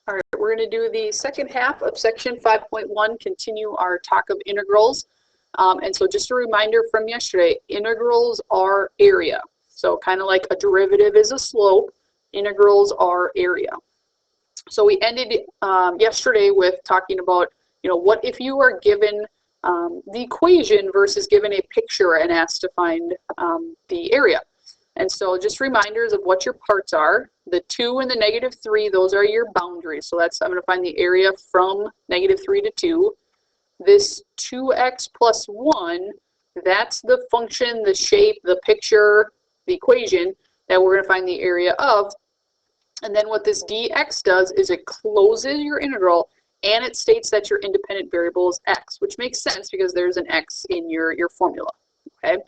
All right, we're going to do the second half of section 5.1, continue our talk of integrals. And so just a reminder from yesterday, integrals are area. So kind of like a derivative is a slope, integrals are area. So we ended yesterday with talking about, what if you are given the equation versus given a picture and asked to find the area. And so just reminders of what your parts are. The 2 and the -3, those are your boundaries. So that's, I'm going to find the area from -3 to 2. This 2x plus 1, that's the function, the shape, the picture, the equation that we're going to find the area of. And then what this dx does is it closes your integral and it states that your independent variable is x, which makes sense because there's an x in your formula. Okay.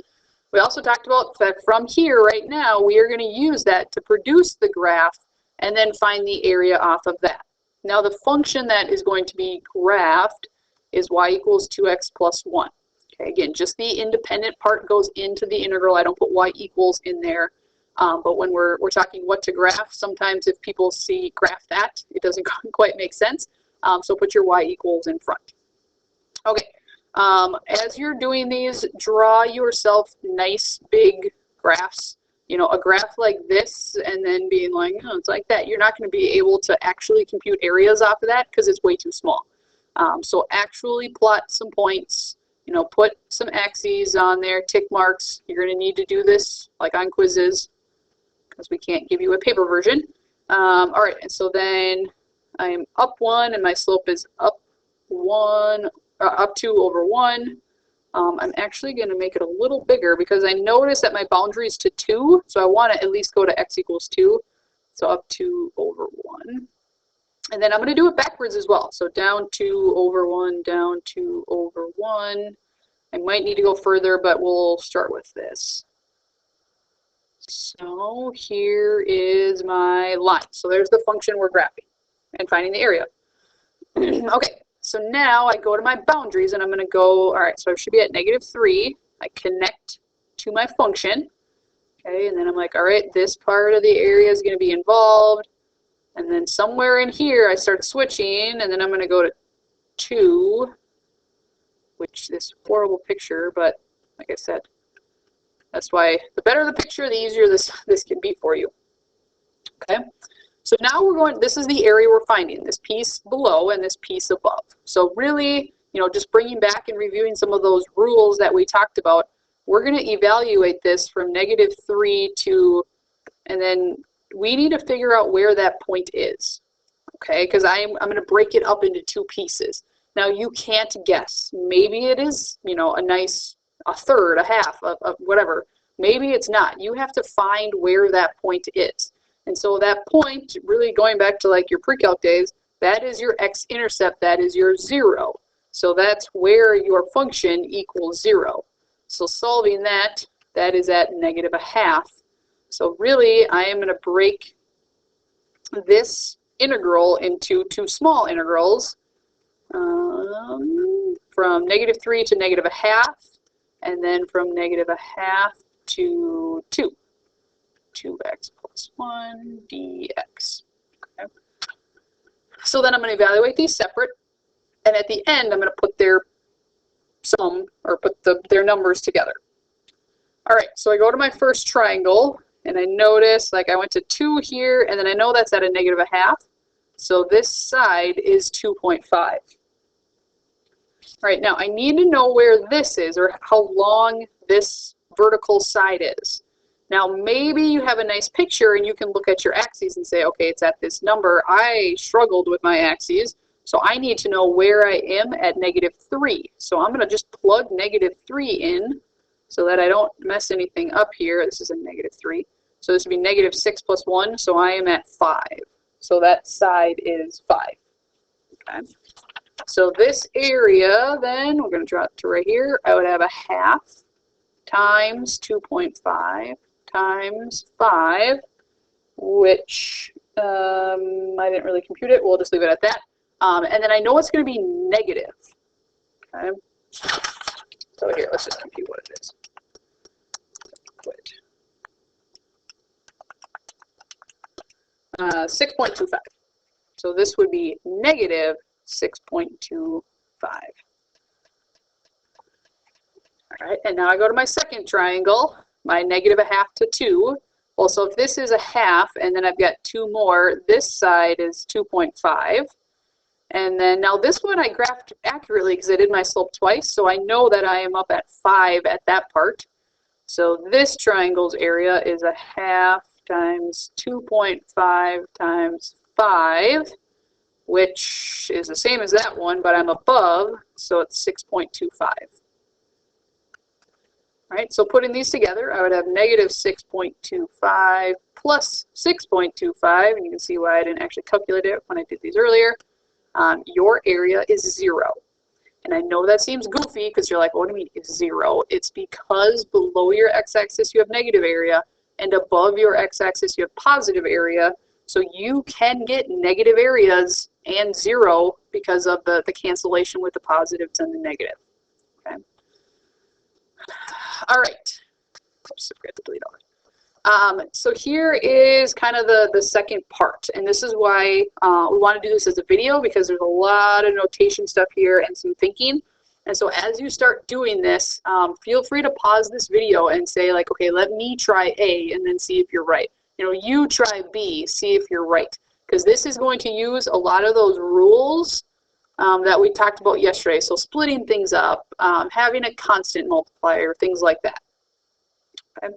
We also talked about that from here right now, we are going to use that to produce the graph and then find the area off of that. Now the function that is going to be graphed is y equals 2x plus 1. Okay, again, just the independent part goes into the integral. I don't put y equals in there. But when we're talking what to graph, sometimes if people see graph that, it doesn't quite make sense. So put your y equals in front. Okay. As you're doing these, draw yourself nice big graphs. A graph like this and then being like, oh, it's like that. You're not going to be able to actually compute areas off of that because it's way too small. So actually plot some points, put some axes on there, tick marks. You're going to need to do this like on quizzes because we can't give you a paper version. All right, and so then I'm up 1 and my slope is up 2 over 1. I'm actually going to make it a little bigger because I noticed that my boundary is to 2, so I want to at least go to x equals 2. So up 2 over 1. And then I'm going to do it backwards as well. So down 2 over 1, down 2 over 1. I might need to go further, but we'll start with this. So here is my line. So there's the function we're graphing and finding the area. Okay. So now I go to my boundaries and I'm going to go, all right, so I should be at -3. I connect to my function. Okay, and then I'm like, all right, this part of the area is going to be involved. And then somewhere in here I start switching and then I'm going to go to 2, which this horrible picture, but like I said, that's why the better the picture, the easier this can be for you. Okay. So now we're going, this is the area we're finding, this piece below and this piece above. So really, just bringing back and reviewing some of those rules that we talked about, we're going to evaluate this from -3 to, and then we need to figure out where that point is, okay? Because I'm going to break it up into 2 pieces. Now you can't guess. Maybe it is, a third, a half, of whatever. Maybe it's not. You have to find where that point is. And so that point, really going back to like your pre-calc days, that is your x-intercept, that is your 0. So that's where your function equals 0. So solving that, that is at -1/2. So really, I am going to break this integral into 2 small integrals from -3 to -1/2, and then from -1/2 to 2. 2x plus 1 dx. Okay. So then I'm going to evaluate these separate, and at the end I'm going to put their sum, or put their numbers together. All right, so I go to my first triangle, and I notice like I went to 2 here, and then I know that's at a -1/2. So this side is 2.5. All right, now I need to know where this is, or how long this vertical side is. Now, maybe you have a nice picture and you can look at your axes and say, okay, it's at this number. I struggled with my axes, so I need to know where I am at -3. So I'm going to just plug -3 in so that I don't mess anything up here. This is a -3. So this would be -6 plus 1, so I am at 5. So that side is 5. Okay. So this area, then, we're going to draw it to right here. I would have a 1/2 times 2.5. times 5, which I didn't really compute it. We'll just leave it at that. And then I know it's going to be negative. Okay. So here, let's just compute what it is. Quit. 6.25. So this would be negative 6.25. All right, and now I go to my second triangle, my negative 1/2 to 2. Well, so if this is 1/2 and then I've got 2 more, this side is 2.5. And then now this one I graphed accurately because I did my slope twice, so I know that I am up at 5 at that part. So this triangle's area is 1/2 times 2.5 times 5, which is the same as that one, but I'm above, so it's 6.25. All right, so putting these together, I would have negative 6.25 plus 6.25, and you can see why I didn't actually calculate it when I did these earlier. Your area is 0. And I know that seems goofy because you're like, what do you mean it's 0? It's because below your x-axis you have negative area, and above your x-axis you have positive area. So you can get negative areas and 0 because of the cancellation with the positives and the negative. Okay. All right. Oops, I forgot to delete all that. So here is kind of the second part, and this is why we want to do this as a video, because there's a lot of notation stuff here and some thinking. And so as you start doing this, feel free to pause this video and say like, okay, let me try A and then see if you're right. You know, you try B, see if you're right, because this is going to use a lot of those rules that we talked about yesterday. So splitting things up, having a constant multiplier, things like that. Okay.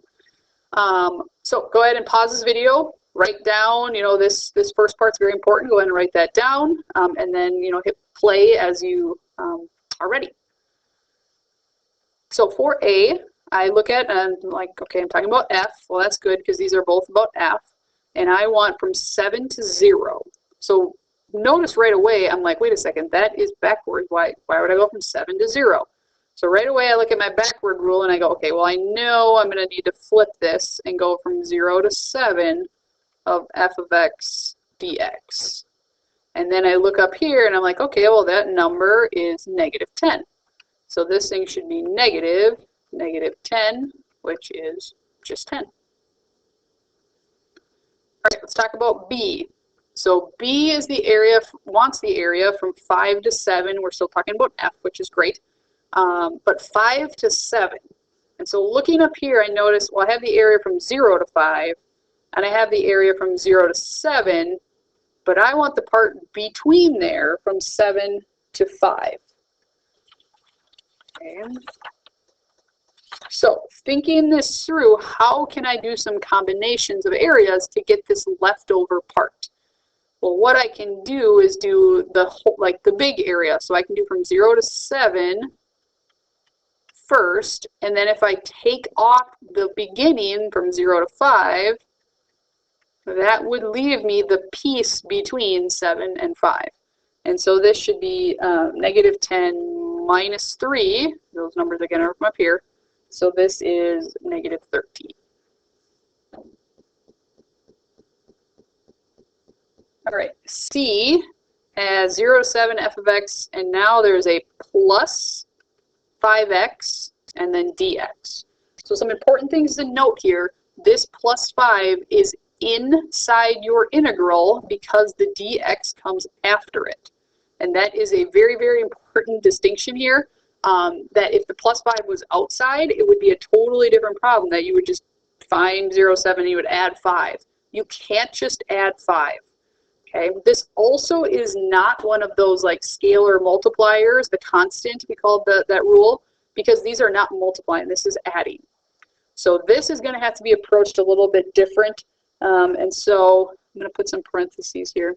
So go ahead and pause this video, write down, you know, this first part's very important. Go ahead and write that down, and then, you know, hit play as you are ready. So for A, I look at and I'm like, okay, I'm talking about F. Well, that's good because these are both about F, and I want from 7 to 0. So notice right away, I'm like, wait a second, that is backwards. Why would I go from 7 to 0? So right away I look at my backward rule and I go, okay, well I know I'm going to need to flip this and go from 0 to 7 of f of x dx. And then I look up here and I'm like, okay, well that number is negative 10. So this thing should be negative 10, which is just 10. All right, let's talk about B. So B is the area, wants the area from 5 to 7. We're still talking about F, which is great. But 5 to 7. And so looking up here, I notice, well, I have the area from 0 to 5, and I have the area from 0 to 7, but I want the part between there from 7 to 5. Okay. So thinking this through, how can I do some combinations of areas to get this leftover part? Well, what I can do is do the whole, like the big area. So I can do from 0 to 7 first, and then if I take off the beginning from 0 to 5, that would leave me the piece between 7 and 5. And so this should be negative 10 minus 3. Those numbers again are from up here. So this is negative 13. All right, C has 0 to 7 f of x, and now there's a plus 5x and then dx. So some important things to note here. This plus 5 is inside your integral because the dx comes after it. And that is a very, very important distinction here, that if the plus 5 was outside, it would be a totally different problem, that you would just find 0, 7, and you would add 5. You can't just add 5. Okay, this also is not one of those like scalar multipliers, the constant, we call that rule, because these are not multiplying, this is adding. So this is going to have to be approached a little bit different, and so I'm going to put some parentheses here.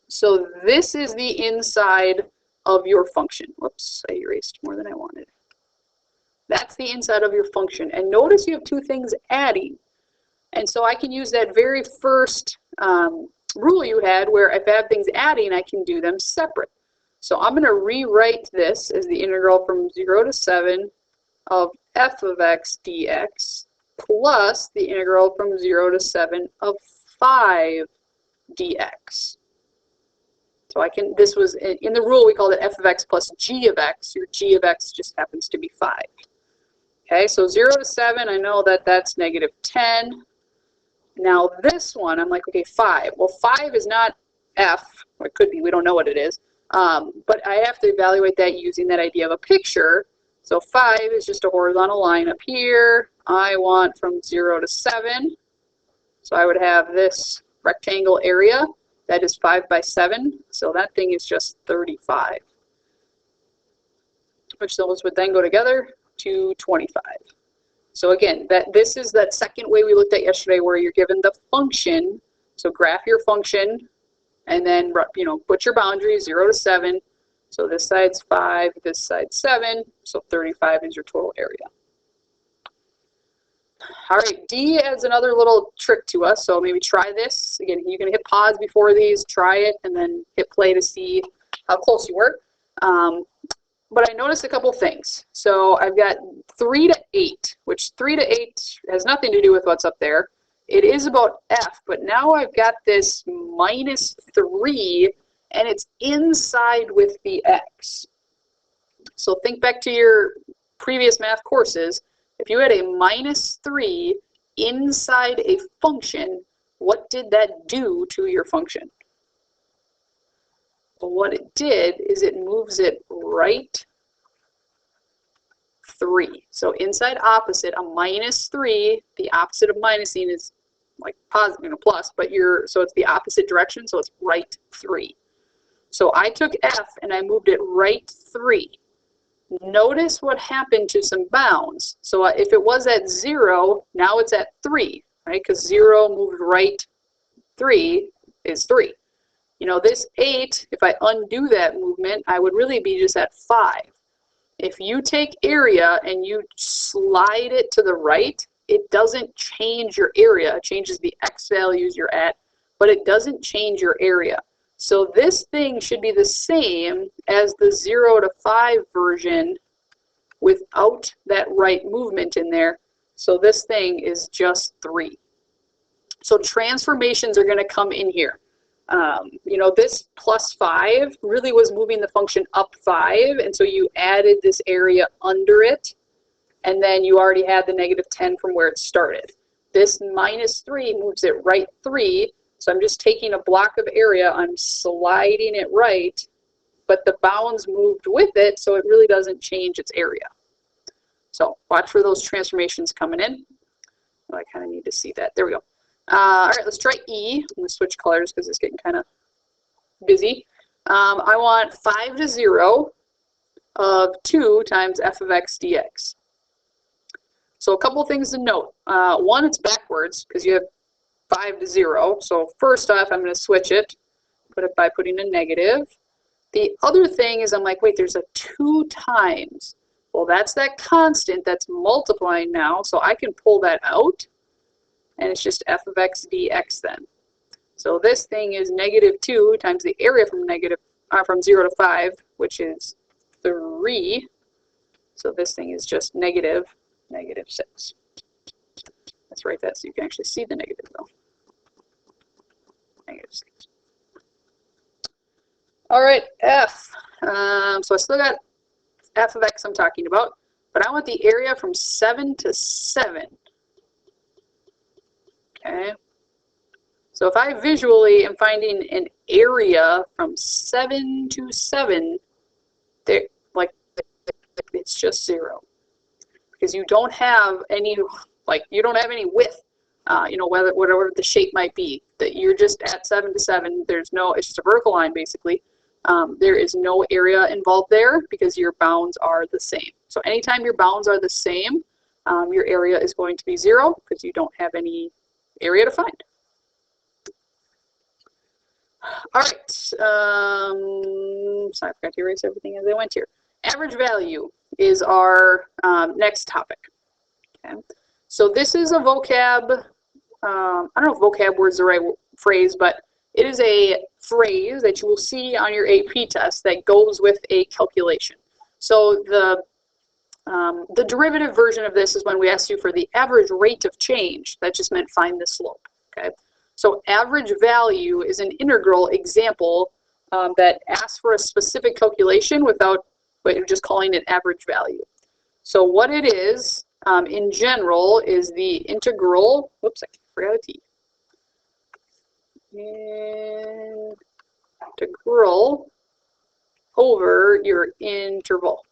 So this is the inside of your function. Whoops, I erased more than I wanted. That's the inside of your function, and notice you have two things adding, and so I can use that very first rule you had where if I have things adding, I can do them separate. So I'm going to rewrite this as the integral from 0 to 7 of f of x dx plus the integral from 0 to 7 of 5 dx. So I can, this was in the rule we called it f of x plus g of x. Your g of x just happens to be 5. Okay, so 0 to 7, I know that that's negative 10. Now this one, I'm like, okay, 5. Well, 5 is not f, or it could be, we don't know what it is, but I have to evaluate that using that idea of a picture. So 5 is just a horizontal line up here. I want from 0 to 7. So I would have this rectangle area that is 5 by 7. So that thing is just 35, which those would then go together to 25. So again, this is that second way we looked at yesterday where you're given the function. So graph your function and then, you know, put your boundaries 0 to 7. So this side's 5, this side's 7, so 35 is your total area. All right, D adds another little trick to us, so maybe try this. Again, you can hit pause before these, try it, and then hit play to see how close you were. But I noticed a couple things. So I've got 3 to 8, which 3 to 8 has nothing to do with what's up there. It is about F, but now I've got this minus 3, and it's inside with the X. So think back to your previous math courses. If you had a minus 3 inside a function, what did that do to your function? Well, what it did is it moves it right 3. So inside opposite, a minus 3, the opposite of minusing is like positive, you know, plus, but so it's the opposite direction, so it's right 3. So I took F and I moved it right 3. Notice what happened to some bounds. So if it was at 0, now it's at 3, right? Because 0 moved right 3 is 3. You know, this 8, if I undo that movement, I would really be just at 5. If you take area and you slide it to the right, it doesn't change your area. It changes the X values you're at, but it doesn't change your area. So this thing should be the same as the 0 to 5 version without that right movement in there. So this thing is just 3. So transformations are going to come in here. You know, this plus 5 really was moving the function up 5, and so you added this area under it, and then you already had the negative 10 from where it started. This minus 3 moves it right 3. So I'm just taking a block of area, I'm sliding it right, but the bounds moved with it, so it really doesn't change its area. So watch for those transformations coming in. Oh, I kind of need to see that. There we go. All right, let's try E. I'm going to switch colors because it's getting kind of busy. I want 5 to 0 of 2 times f of x dx. So a couple things to note. One, it's backwards because you have 5 to 0. So first off, I'm going to switch it, put it by putting a negative. The other thing is I'm like, wait, there's a 2 times. Well, that's that constant that's multiplying now, so I can pull that out, and it's just f of x dx then. So this thing is negative 2 times the area from 0 to 5, which is 3. So this thing is just negative 6. Let's write that so you can actually see the negative though. Negative 6. All right, F. So I still got f of x I'm talking about, but I want the area from 7 to 7. Okay. So if I visually am finding an area from 7 to 7, there, like, it's just 0. Because you don't have any, you don't have any width, you know, whatever the shape might be, that you're just at 7 to 7. There's no, it's just a vertical line basically. There is no area involved there because your bounds are the same. So anytime your bounds are the same, your area is going to be 0 because you don't have any area to find. All right, so I forgot to erase everything as I went here. Average value is our next topic. Okay. So this is a vocab, I don't know if vocab word is the right phrase, but it is a phrase that you will see on your AP test that goes with a calculation. So the derivative version of this is when we asked you for the average rate of change. That just meant find the slope. Okay. So average value is an integral example that asks for a specific calculation without just calling it average value. So what it is, in general, is the integral, whoops, I forgot a T. And integral over your interval.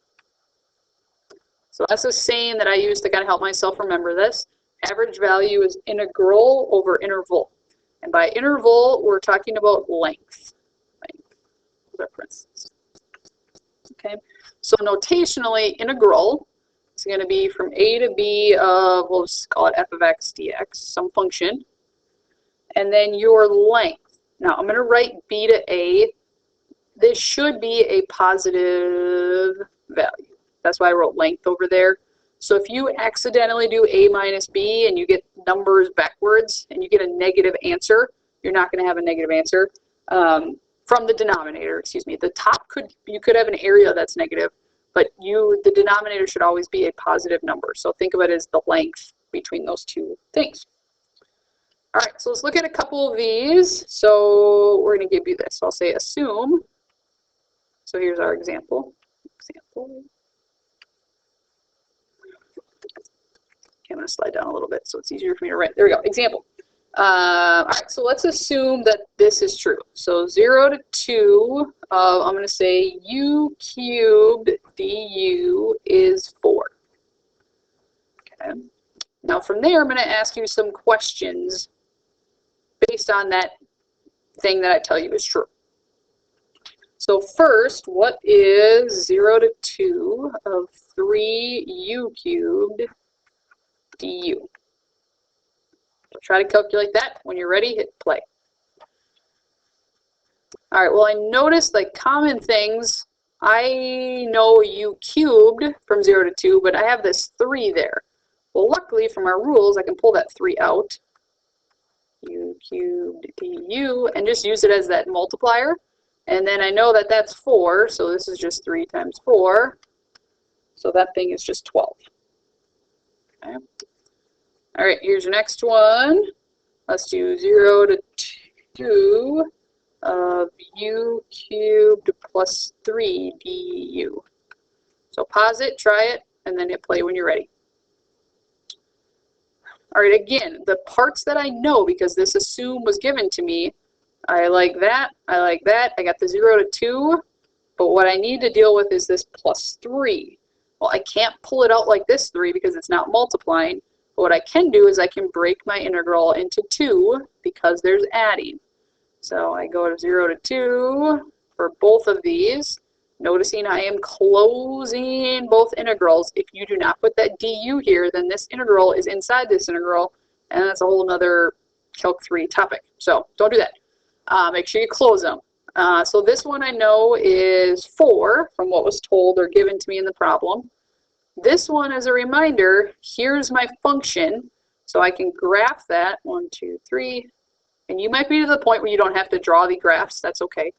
So that's a saying that I use to kind of help myself remember this. Average value is integral over interval. And by interval, we're talking about length. Reference. Okay, so notationally, integral is going to be from a to b of, we'll just call it f of x dx, some function. And then your length. Now, I'm going to write b to a. This should be a positive value. That's why I wrote length over there. So if you accidentally do a minus b and you get numbers backwards and you get a negative answer, you're not going to have a negative answer from the denominator, excuse me. The top you could have an area that's negative, but the denominator should always be a positive number. So think of it as the length between those two things. All right, so let's look at a couple of these. So we're going to give you this. So I'll say assume. So here's our example. Okay, I'm going to slide down a little bit so it's easier for me to write. There we go. Example. All right, so let's assume that this is true. So 0 to 2 of, I'm going to say u cubed du is 4. Okay. Now from there, I'm going to ask you some questions based on that thing that I tell you is true. So first, what is 0 to 2 of 3u cubed du? So try to calculate that. When you're ready, hit play. All right, well, I noticed like common things. I know u cubed from 0 to 2, but I have this 3 there. Well, luckily from our rules, I can pull that 3 out. U cubed du, and just use it as that multiplier. And then I know that that's 4, so this is just 3 times 4. So that thing is just 12. Okay. All right, here's your next one. Let's do 0 to 2 of u cubed plus 3 du. So pause it, try it, and then hit play when you're ready. All right, again, the parts that I know because this assume was given to me, I like that, I like that. I got the 0 to 2, but what I need to deal with is this plus 3. Well, I can't pull it out like this 3 because it's not multiplying. But what I can do is I can break my integral into 2 because there's adding. So I go to 0 to 2 for both of these. Noticing I am closing both integrals. If you do not put that du here, then this integral is inside this integral, and that's a whole other Calc 3 topic. So don't do that. Make sure you close them. So this one I know is 4 from what was told or given to me in the problem. This one, as a reminder, here's my function. So I can graph that, 1, 2, 3. And you might be to the point where you don't have to draw the graphs. That's okay.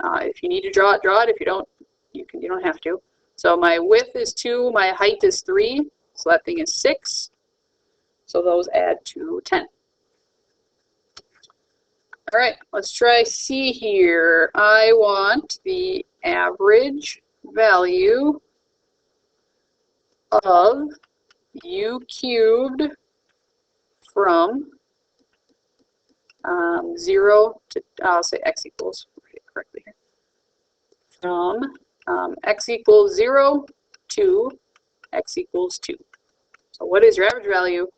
If you need to draw it, draw it. If you don't, you don't have to. So my width is 2, my height is 3. So that thing is 6. So those add to 10. All right, let's try C here. I want the average value of u cubed from 0 to, I'll say x equals, write it correctly here, from x equals 0 to x equals 2. So what is your average value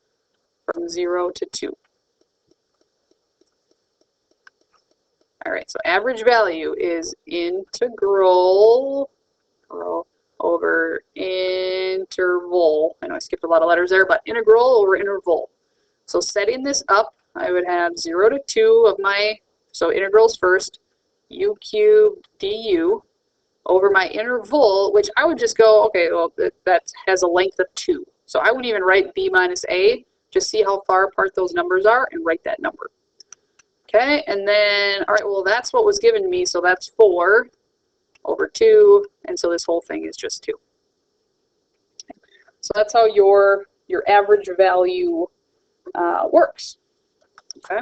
from 0 to 2? All right, so average value is integral over interval. I know I skipped a lot of letters there, but integral over interval. So setting this up, I would have 0 to 2 of my, so integrals first, u cubed du over my interval, which I would just go, okay, well, that has a length of 2. So I wouldn't even write b minus a, just see how far apart those numbers are and write that number. Okay, and then, all right, well, that's what was given me, so that's 4 over 2, and so this whole thing is just 2. So that's how your average value works. Okay.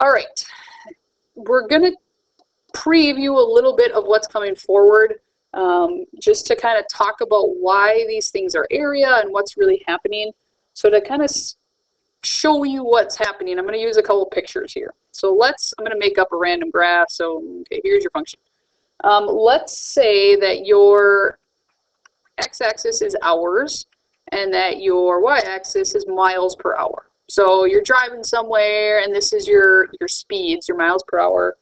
All right, we're going to preview a little bit of what's coming forward, just to kind of talk about why these things are area and what's really happening. So to kind of show you what's happening, I'm going to use a couple pictures here. So I'm going to make up a random graph. So, okay, here's your function. Let's say that your x-axis is hours and that your y-axis is miles per hour. So you're driving somewhere and this is your speeds, your miles per hour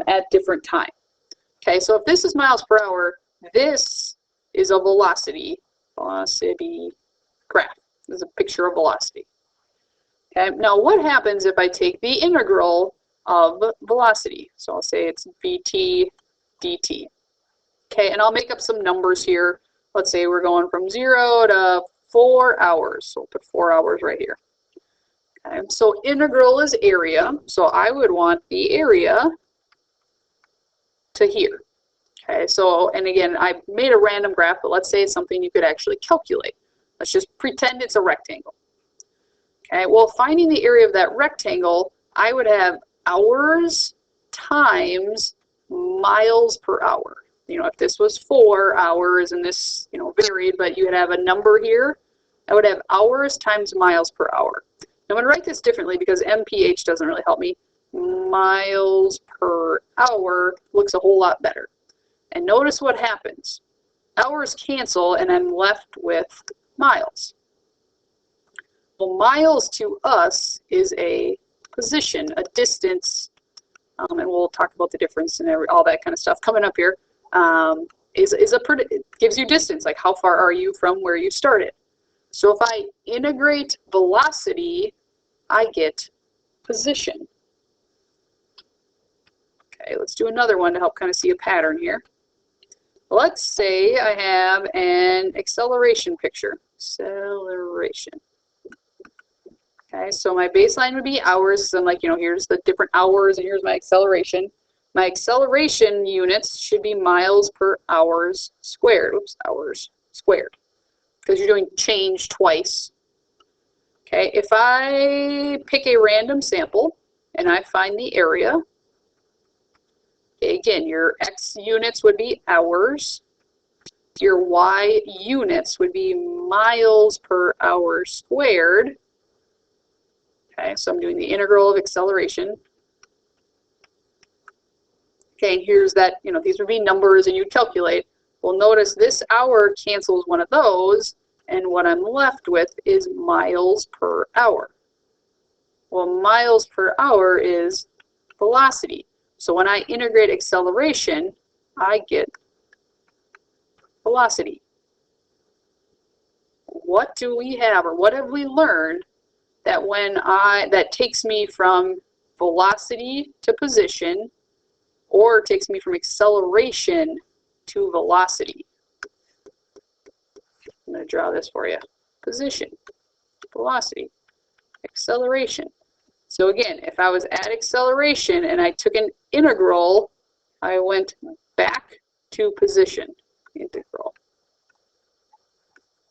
at different time. Okay, so if this is miles per hour, this is a velocity graph. This is a picture of velocity. Okay, now what happens if I take the integral of velocity? So I'll say it's vt dt. Okay, and I'll make up some numbers here. Let's say we're going from 0 to 4 hours. So we'll put 4 hours right here. Okay, so integral is area. So I would want the area to here. Okay, so, and again, I made a random graph, but let's say it's something you could actually calculate. Let's just pretend it's a rectangle. Okay, well, finding the area of that rectangle, I would have hours times miles per hour. You know, if this was 4 hours and this, you know, varied, but you would have a number here, I would have hours times miles per hour. Now, I'm going to write this differently because MPH doesn't really help me. Miles per hour looks a whole lot better. And notice what happens. Hours cancel and I'm left with miles. Well, miles to us is a position, a distance, and we'll talk about the difference and all that kind of stuff coming up here. It gives you distance, like how far are you from where you started. So if I integrate velocity, I get position. Okay, let's do another one to help kind of see a pattern here. Let's say I have an acceleration picture. Acceleration. Okay, so my baseline would be hours. So I'm like, you know, here's the different hours and here's my acceleration. My acceleration units should be miles per hours squared. Oops, hours squared. Because you're doing change twice. Okay, if I pick a random sample and I find the area, okay, again, your x units would be hours. Your y units would be miles per hour squared. Okay, so I'm doing the integral of acceleration. Okay, and here's that, you know, these would be numbers and you calculate. Well, notice this hour cancels one of those, and what I'm left with is miles per hour. Well, miles per hour is velocity. So when I integrate acceleration, I get velocity. What do we have, or what have we learned that that takes me from velocity to position, or takes me from acceleration to velocity? I'm going to draw this for you. Position, velocity, acceleration. So again, if I was at acceleration and I took an integral, I went back to position, integral.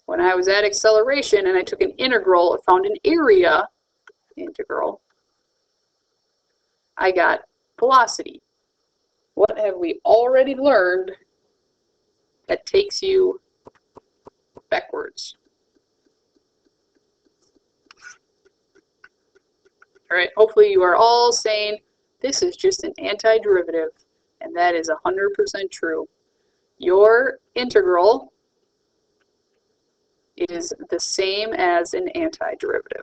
When I was at acceleration and I took an integral, I found an area, integral, I got velocity. What have we already learned that takes you backwards? All right, hopefully you are all saying this is just an antiderivative, and that is 100% true. Your integral is the same as an antiderivative.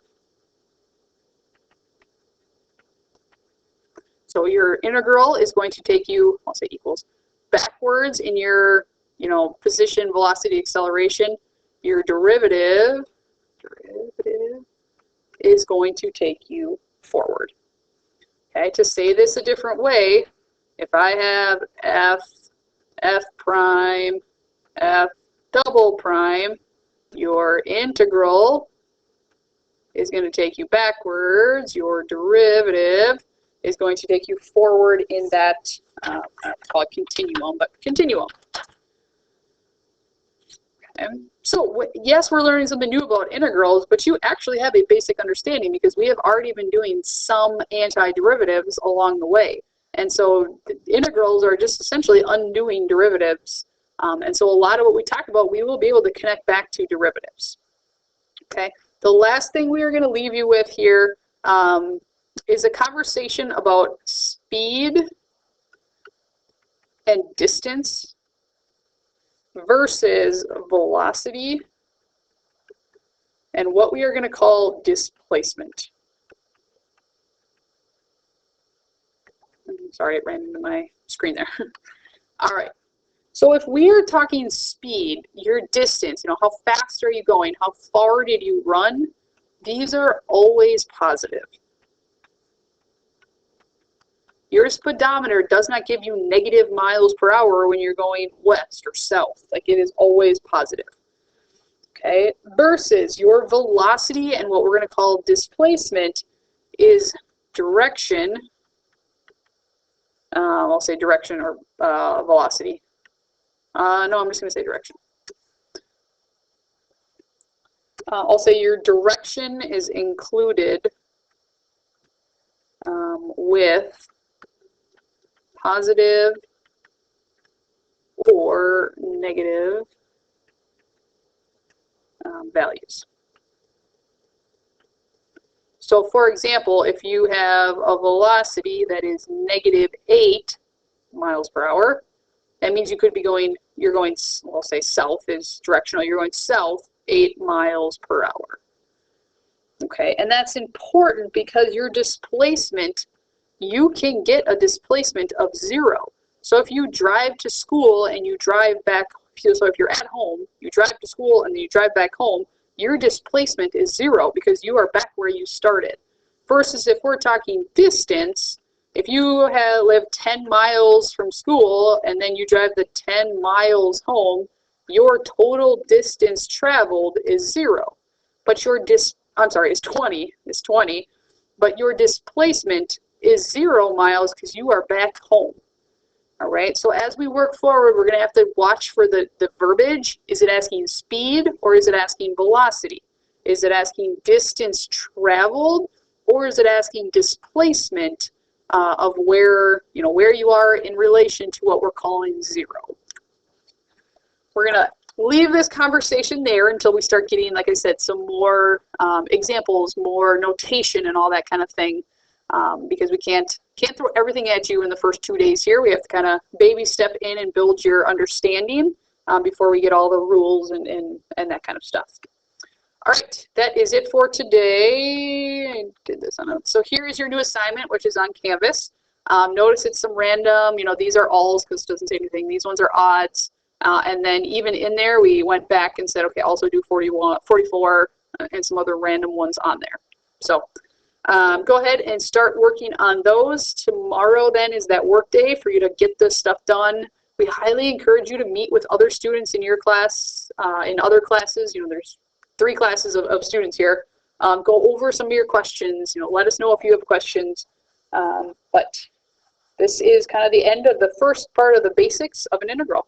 So your integral is going to take you, I'll say equals, backwards in your, you know, position, velocity, acceleration. Your derivative is going to take you forward. Okay, to say this a different way, if I have f prime, f double prime, your integral is going to take you backwards. Your derivative is going to take you forward in that, I don't call it continuum, but continuum. Okay. So yes, we're learning something new about integrals, but you actually have a basic understanding because we have already been doing some antiderivatives along the way. And so the integrals are just essentially undoing derivatives. And so a lot of what we talk about, we will be able to connect back to derivatives. Okay, The last thing we are going to leave you with here is a conversation about speed and distance versus velocity and what we are going to call displacement. Sorry, it ran into my screen there. All right. So if we are talking speed, your distance, how fast are you going? How far did you run? These are always positive. Your speedometer does not give you negative miles per hour when you're going west or south. Like, it is always positive. Okay, versus your velocity and what we're going to call displacement is direction. I'll say direction or velocity. No, I'm just going to say direction. I'll say your direction is included with positive or negative values. So for example, if you have a velocity that is -8 miles per hour, that means you could be going, we'll say south is directional, you're going south 8 miles per hour. Okay, and that's important because your displacement, you can get a displacement of 0. So if you drive to school and you drive back, so if you're at home, you drive to school and then you drive back home, your displacement is 0 because you are back where you started. Versus if we're talking distance, if you live 10 miles from school and then you drive the 10 miles home, your total distance traveled is 0. But your it's 20, but your displacement is 0 miles because you are back home. All right, so as we work forward, we're going to have to watch for the verbiage. Is it asking speed or is it asking velocity? Is it asking distance traveled or is it asking displacement of where you are in relation to what we're calling 0? We're going to leave this conversation there until we start getting, like I said, some more examples, more notation and all that kind of thing. Because we can't throw everything at you in the first 2 days here. We have to kind of baby step in and build your understanding before we get all the rules and that kind of stuff. All right, that is it for today. I did this on so here is your new assignment, which is on Canvas. Notice it's some random, these are alls because it doesn't say anything. These ones are odds. And then even in there, we went back and said, okay, also do 41, 44, and some other random ones on there. So go ahead and start working on those. Tomorrow then is that work day for you to get this stuff done. We highly encourage you to meet with other students in your class, in other classes. There's 3 classes of students here. Go over some of your questions. Let us know if you have questions. But this is kind of the end of the first part of the basics of an integral.